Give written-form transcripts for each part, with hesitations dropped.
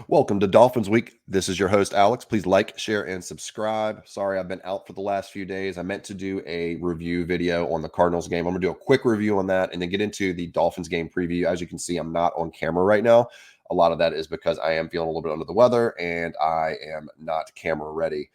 Welcome to Dolphins Week. This is your host, Alex. Please like, share, and subscribe. Sorry, I've been out for the last few days. I meant to do a review video on the Cardinals game. I'm going to do a quick review on that and then get into the Dolphins game preview. As you can see, I'm not on camera right now. A lot of that is because I am feeling a little bit under the weather and I am not camera ready.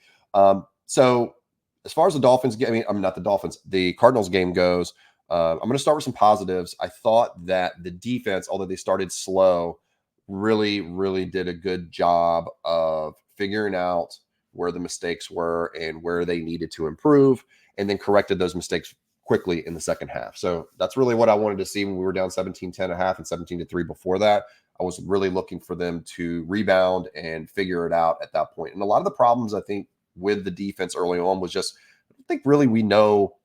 So as far as the Dolphins game, I'm not the Dolphins, the Cardinals game goes, I'm going to start with some positives. I thought that the defense, although they started slow, really did a good job of figuring out where the mistakes were and where they needed to improve, and then corrected those mistakes quickly in the second half. So that's really what I wanted to see when we were down 17-10 at half and 17-3 before that. I was really looking for them to rebound and figure it out at that point. And a lot of the problems, I think, with the defense early on was just, I don't think really we know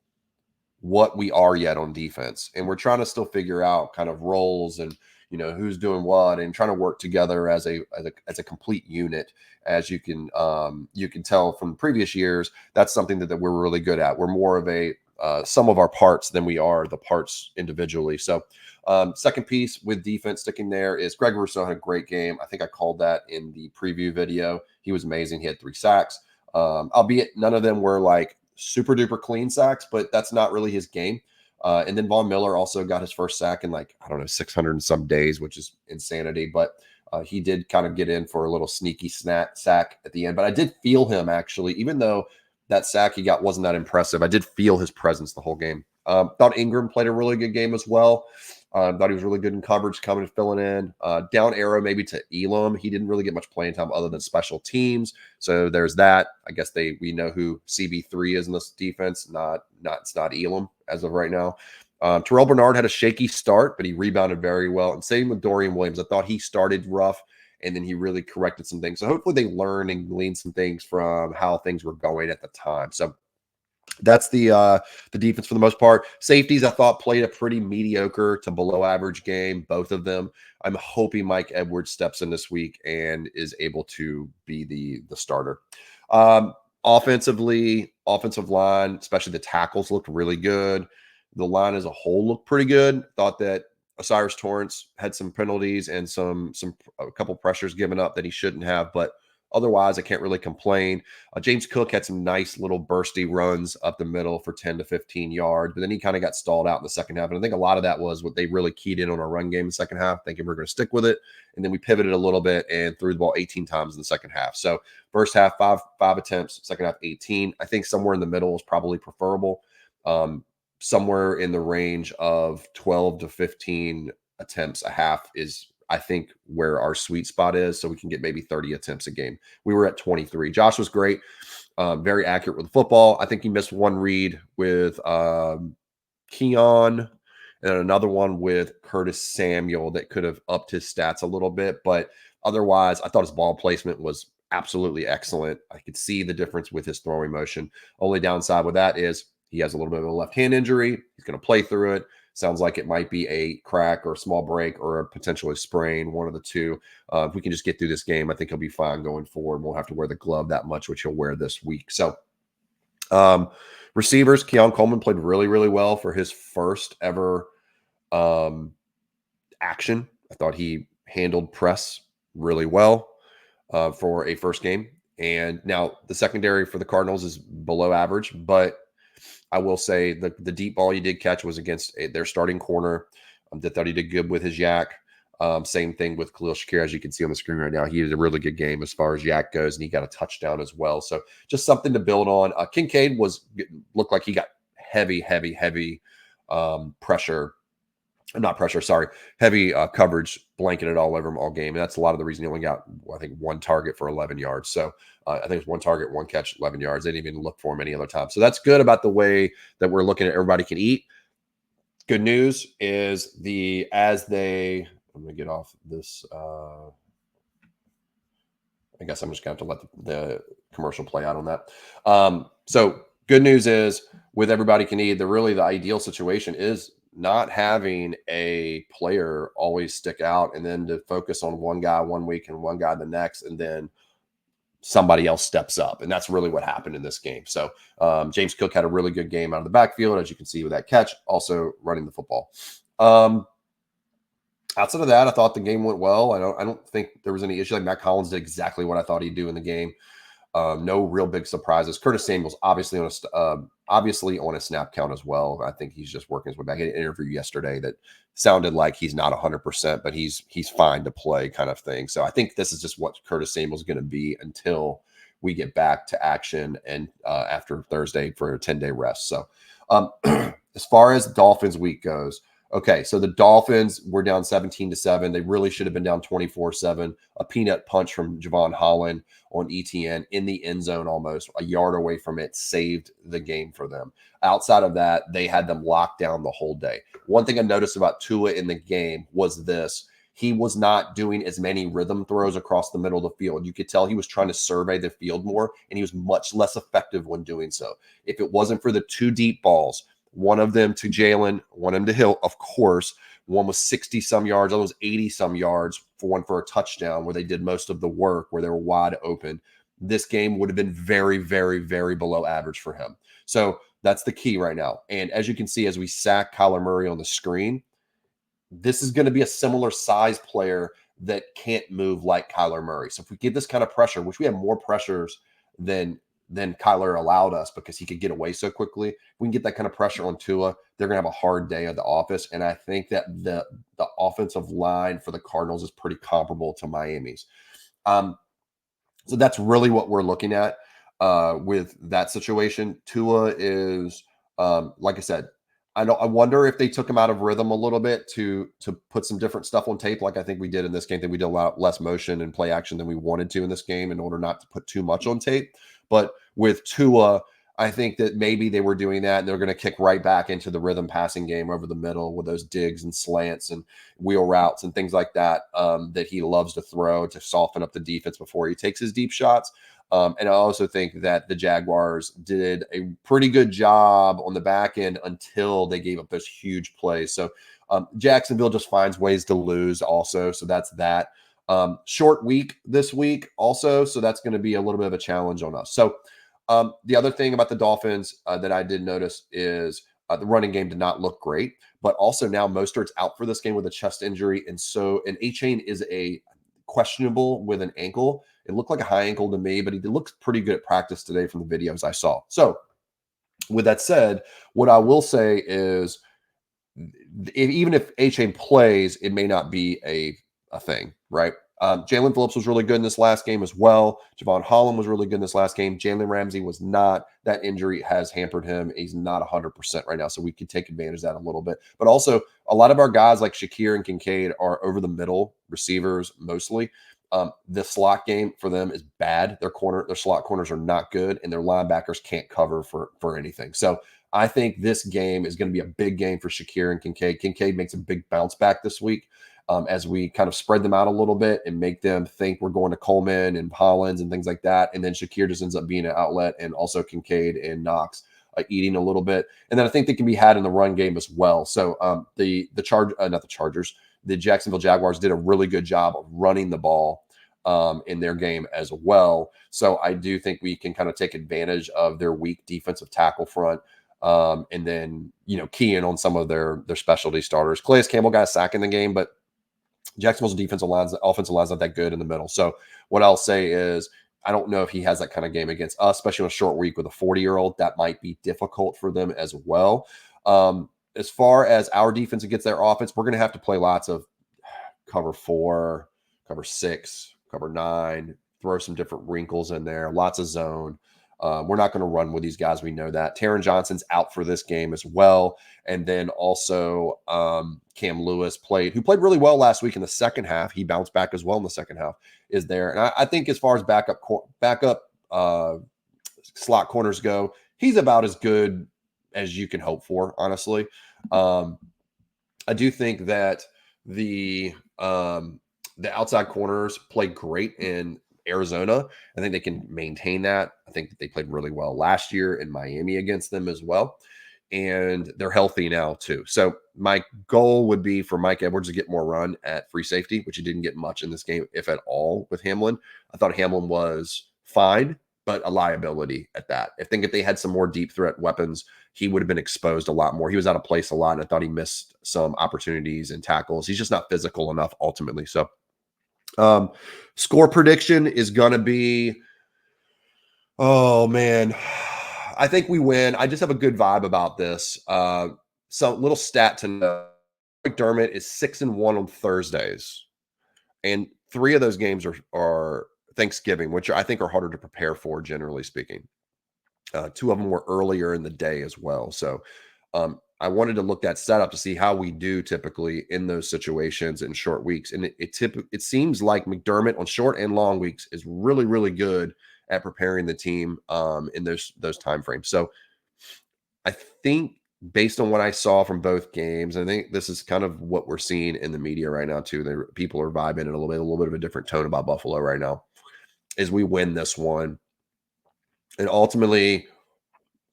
what we are yet on defense. And we're trying to still figure out kind of roles and, who's doing what, and trying to work together as a complete unit. As you can tell from previous years, that's something that we're really good at. We're more of a sum of our parts than we are the parts individually. So second piece with defense sticking there is Greg Rousseau had a great game. I think I called that in the preview video. He was amazing. He had 3 sacks, albeit none of them were like super duper clean sacks, but that's not really his game. And then Von Miller also got his first sack in 600 and some days, which is insanity. But he did kind of get in for a little sneaky sack at the end. But I did feel him actually, even though that sack he got wasn't that impressive. I did feel his presence the whole game. Thought Ingram played a really good game as well. Thought he was really good in coverage, coming and filling in. Down arrow maybe to Elam. He didn't really get much playing time other than special teams. So there's that. I guess we know who CB3 is in this defense. It's not Elam as of right now. Terrell Bernard had a shaky start, but he rebounded very well. And same with Dorian Williams. I thought he started rough, and then he really corrected some things. So hopefully they learn and glean some things from how things were going at the time. So that's the defense for the most part. Safeties, I thought, played a pretty mediocre to below average game, both of them. I'm hoping Mike Edwards steps in this week and is able to be the starter. Offensively, offensive line, especially the tackles, looked really good. The line as a whole looked pretty good. Thought that Osiris Torrance had some penalties and a couple pressures given up that he shouldn't have, but otherwise, I can't really complain. James Cook had some nice little bursty runs up the middle for 10 to 15 yards, but then he kind of got stalled out in the second half. And I think a lot of that was what they really keyed in on our run game in the second half, thinking we're going to stick with it. And then we pivoted a little bit and threw the ball 18 times in the second half. So first half, five attempts, second half, 18. I think somewhere in the middle is probably preferable. Somewhere in the range of 12 to 15 attempts a half is, I think, where our sweet spot is, so we can get maybe 30 attempts a game. We were at 23. Josh was great, very accurate with the football. I think he missed one read with Keon and another one with Curtis Samuel that could have upped his stats a little bit. But otherwise, I thought his ball placement was absolutely excellent. I could see the difference with his throwing motion. Only downside with that is he has a little bit of a left hand injury. He's going to play through it. Sounds like it might be a crack or a small break or a potentially sprain, one of the two. If we can just get through this game, I think he'll be fine going forward. Won't have to wear the glove that much, which he'll wear this week. So receivers, Keon Coleman played really well for his first ever action. I thought he handled press really well for a first game. And now the secondary for the Cardinals is below average, but I will say the deep ball he did catch was against their starting corner. I thought he did good with his yak. Same thing with Khalil Shakir, as you can see on the screen right now. He had a really good game as far as yak goes, and he got a touchdown as well. So just something to build on. Kincaid looked like he got heavy pressure. Not pressure, sorry. Heavy coverage blanketed all over him all game. And that's a lot of the reason he only got, I think, one target for 11 yards. So I think it's one target, one catch, 11 yards. They didn't even look for him any other time. So that's good about the way that we're looking at everybody can eat. Good news is I'm going to get off this. I guess I'm just going to have to let the commercial play out on that. So good news is with everybody can eat, the ideal situation is not having a player always stick out and then to focus on one guy one week and one guy the next, and then somebody else steps up. And that's really what happened in this game. So James Cook had a really good game out of the backfield, as you can see with that catch, also running the football. Outside of that, I thought the game went well. I don't think there was any issue. Like Matt Collins did exactly what I thought he'd do in the game. No real big surprises. Curtis Samuel's obviously on a snap count as well. I think he's just working his way back. I had an interview yesterday that sounded like he's not 100%, but he's fine to play, kind of thing. So I think this is just what Curtis Samuel's going to be until we get back to action and after Thursday for a 10-day rest. So as far as Dolphins week goes, okay, so the Dolphins were down 17-7. They really should have been down 24-7. A peanut punch from Javon Holland on ETN in the end zone, almost a yard away from it, saved the game for them. Outside of that, they had them locked down the whole day. One thing I noticed about Tua in the game was this. He was not doing as many rhythm throws across the middle of the field. You could tell he was trying to survey the field more, and he was much less effective when doing so. If it wasn't for the two deep balls, one of them to Jalen, one of them to Hill, of course. One was 60 some yards, other was 80 some yards for one for a touchdown where they did most of the work, where they were wide open. This game would have been very, very, very below average for him. So that's the key right now. And as you can see, as we sack Kyler Murray on the screen, this is going to be a similar size player that can't move like Kyler Murray. So if we get this kind of pressure, which we have more pressures than Kyler allowed us because he could get away so quickly, if we can get that kind of pressure on Tua, they're going to have a hard day at the office. And I think that the offensive line for the Cardinals is pretty comparable to Miami's. So that's really what we're looking at with that situation. Tua is, like I said, I wonder if they took him out of rhythm a little bit to put some different stuff on tape, like I think we did in this game. That we did a lot less motion and play action than we wanted to in this game in order not to put too much on tape. But with Tua, I think that maybe they were doing that and they're going to kick right back into the rhythm passing game over the middle with those digs and slants and wheel routes and things like that that he loves to throw to soften up the defense before he takes his deep shots. And I also think that the Jaguars did a pretty good job on the back end until they gave up those huge plays. So Jacksonville just finds ways to lose also. So that's that. Short week this week also. So that's going to be a little bit of a challenge on us. So the other thing about the Dolphins that I did notice is the running game did not look great. But also now Mostert's out for this game with a chest injury. And A-Chain is a questionable with an ankle. It looked like a high ankle to me, but he looks pretty good at practice today from the videos I saw. So with that said, what I will say is even if A-Chain plays, it may not be a thing, right? Jalen Phillips was really good in this last game as well. Javon Holland was really good in this last game. Jalen Ramsey was not. That injury has hampered him. He's not 100% right now, so we could take advantage of that a little bit. But also, a lot of our guys like Shakir and Kincaid are over the middle receivers mostly. The slot game for them is bad. Their slot corners are not good, and their linebackers can't cover for anything. So I think this game is going to be a big game for Shakir and Kincaid. Kincaid makes a big bounce back this week as we kind of spread them out a little bit and make them think we're going to Coleman and Hollins and things like that. And then Shakir just ends up being an outlet, and also Kincaid and Knox eating a little bit. And then I think they can be had in the run game as well. So the Jacksonville Jaguars did a really good job of running the ball in their game as well. So I do think we can kind of take advantage of their weak defensive tackle front. And then, key in on some of their specialty starters. Calais Campbell got a sack in the game, but Jacksonville's offensive line's not that good in the middle. So what I'll say is, I don't know if he has that kind of game against us, especially on a short week with a 40-year-old. That might be difficult for them as well. As far as our defense against their offense, we're going to have to play lots of cover 4, cover 6, cover 9, throw some different wrinkles in there, lots of zone. We're not going to run with these guys. We know that. Taron Johnson's out for this game as well. And then also Cam Lewis who played really well last week in the second half. He bounced back as well in the second half, is there. And I think as far as backup slot corners go, he's about as good as you can hope for, honestly. I do think that the outside corners played great in Arizona. I think they can maintain that. I think that they played really well last year in Miami against them as well. And they're healthy now too. So my goal would be for Mike Edwards to get more run at free safety, which he didn't get much in this game, if at all, with Hamlin. I thought Hamlin was fine but a liability at that. I think if they had some more deep threat weapons, he would have been exposed a lot more. He was out of place a lot, and I thought he missed some opportunities and tackles. He's just not physical enough ultimately. So, score prediction is going to be, oh man, I think we win. I just have a good vibe about this. So little stat to know: McDermott is 6-1 on Thursdays, and 3 of those games are Thanksgiving, which I think are harder to prepare for, generally speaking. 2 of them were earlier in the day as well. So I wanted to look that setup to see how we do typically in those situations in short weeks. And it seems like McDermott on short and long weeks is really, really good at preparing the team in those time frames. So I think based on what I saw from both games, I think this is kind of what we're seeing in the media right now too. People are vibing it a little bit of a different tone about Buffalo right now. Is we win this one, and ultimately,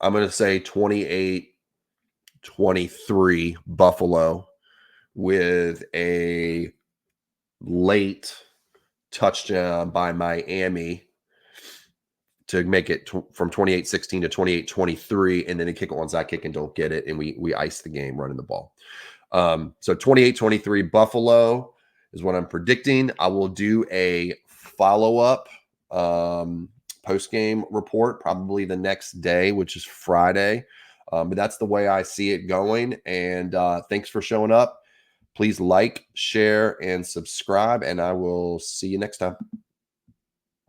I'm going to say 28-23 Buffalo with a late touchdown by Miami to make it from 28-16 to 28-23, and then a kick onside kick and don't get it, and we ice the game running the ball. So 28-23 Buffalo is what I'm predicting. I will do a follow-up post-game report probably the next day, which is Friday. But that's the way I see it going. And thanks for showing up. Please like, share, and subscribe, and I will see you next time.